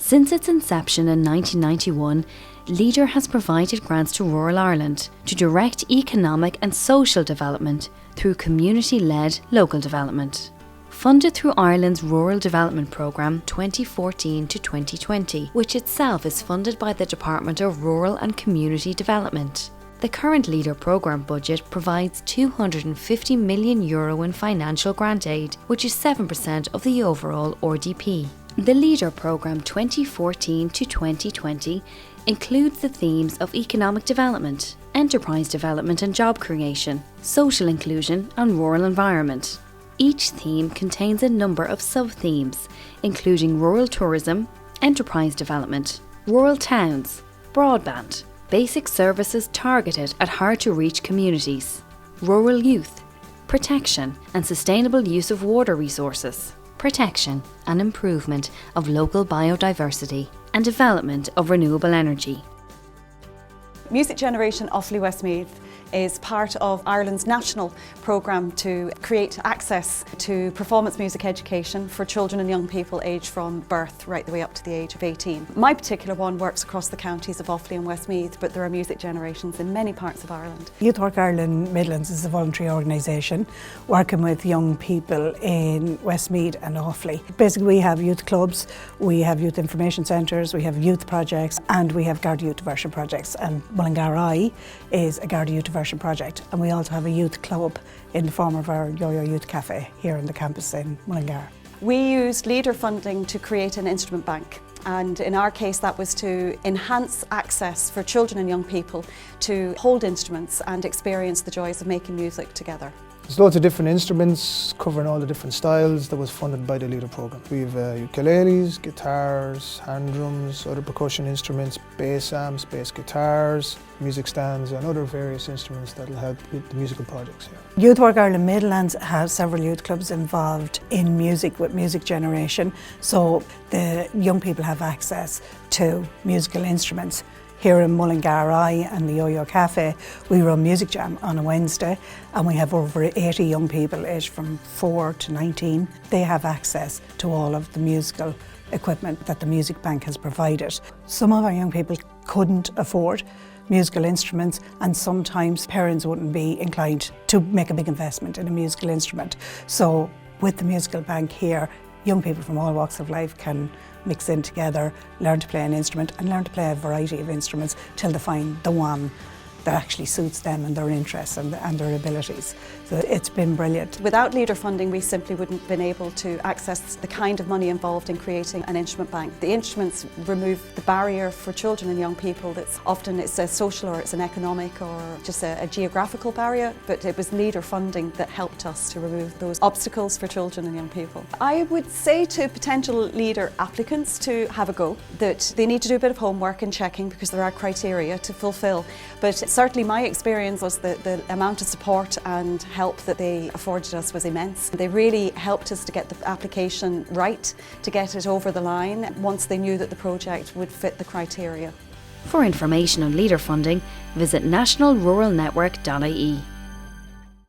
Since its inception in 1991, LEADER has provided grants to rural Ireland to direct economic and social development through community-led local development. Funded through Ireland's Rural Development Programme 2014 to 2020, which itself is funded by the Department of Rural and Community Development. The current LEADER programme budget provides €250 million in financial grant aid, which is 7% of the overall RDP. The LEADER programme 2014 to 2020 includes the themes of economic development, enterprise development and job creation, social inclusion and rural environment. Each theme contains a number of sub-themes, including rural tourism, enterprise development, rural towns, broadband, basic services targeted at hard-to-reach communities, rural youth, protection and sustainable use of water resources, protection and improvement of local biodiversity, and development of renewable energy. Music Generation Offaly Westmeath is part of Ireland's national programme to create access to performance music education for children and young people aged from birth right the way up to the age of 18. My particular one works across the counties of Offaly and Westmeath, but there are music generations in many parts of Ireland. Youth Work Ireland Midlands is a voluntary organisation working with young people in Westmeath and Offaly. Basically we have youth clubs, we have youth information centres, we have youth projects and we have Garda Youth Diversion projects, and Mullingar Eye is a Garda Youth Diversion project, and we also have a youth club in the form of our Yo-Yo Youth Cafe here on the campus in Mullingar. We used LEADER funding to create an instrument bank, and in our case that was to enhance access for children and young people to hold instruments and experience the joys of making music together. There's loads of different instruments covering all the different styles that was funded by the LEADER programme. We have ukuleles, guitars, hand drums, other percussion instruments, bass amps, bass guitars, music stands and other various instruments that will help with the musical projects here. Youth Work Ireland Midlands has several youth clubs involved in music with Music Generation, so the young people have access to musical instruments. Here in Mullingar Eye and the Yo-Yo Cafe, we run Music Jam on a Wednesday, and we have over 80 young people aged from 4 to 19. They have access to all of the musical equipment that the Music Bank has provided. Some of our young people couldn't afford musical instruments, and sometimes parents wouldn't be inclined to make a big investment in a musical instrument. So with the Musical Bank here, young people from all walks of life can mix in together, learn to play an instrument and learn to play a variety of instruments till they find the one that actually suits them and their interests and their abilities. So it's been brilliant. Without LEADER funding, we simply wouldn't have been able to access the kind of money involved in creating an instrument bank. The instruments remove the barrier for children and young people that's often it's a social or it's an economic or just a geographical barrier, but it was LEADER funding that helped us to remove those obstacles for children and young people. I would say to potential LEADER applicants to have a go, that they need to do a bit of homework and checking because there are criteria to fulfil, but certainly my experience was the amount of support and help that they afforded us was immense. They really helped us to get the application right, to get it over the line, once they knew that the project would fit the criteria. For information on LEADER funding, visit nationalruralnetwork.ie.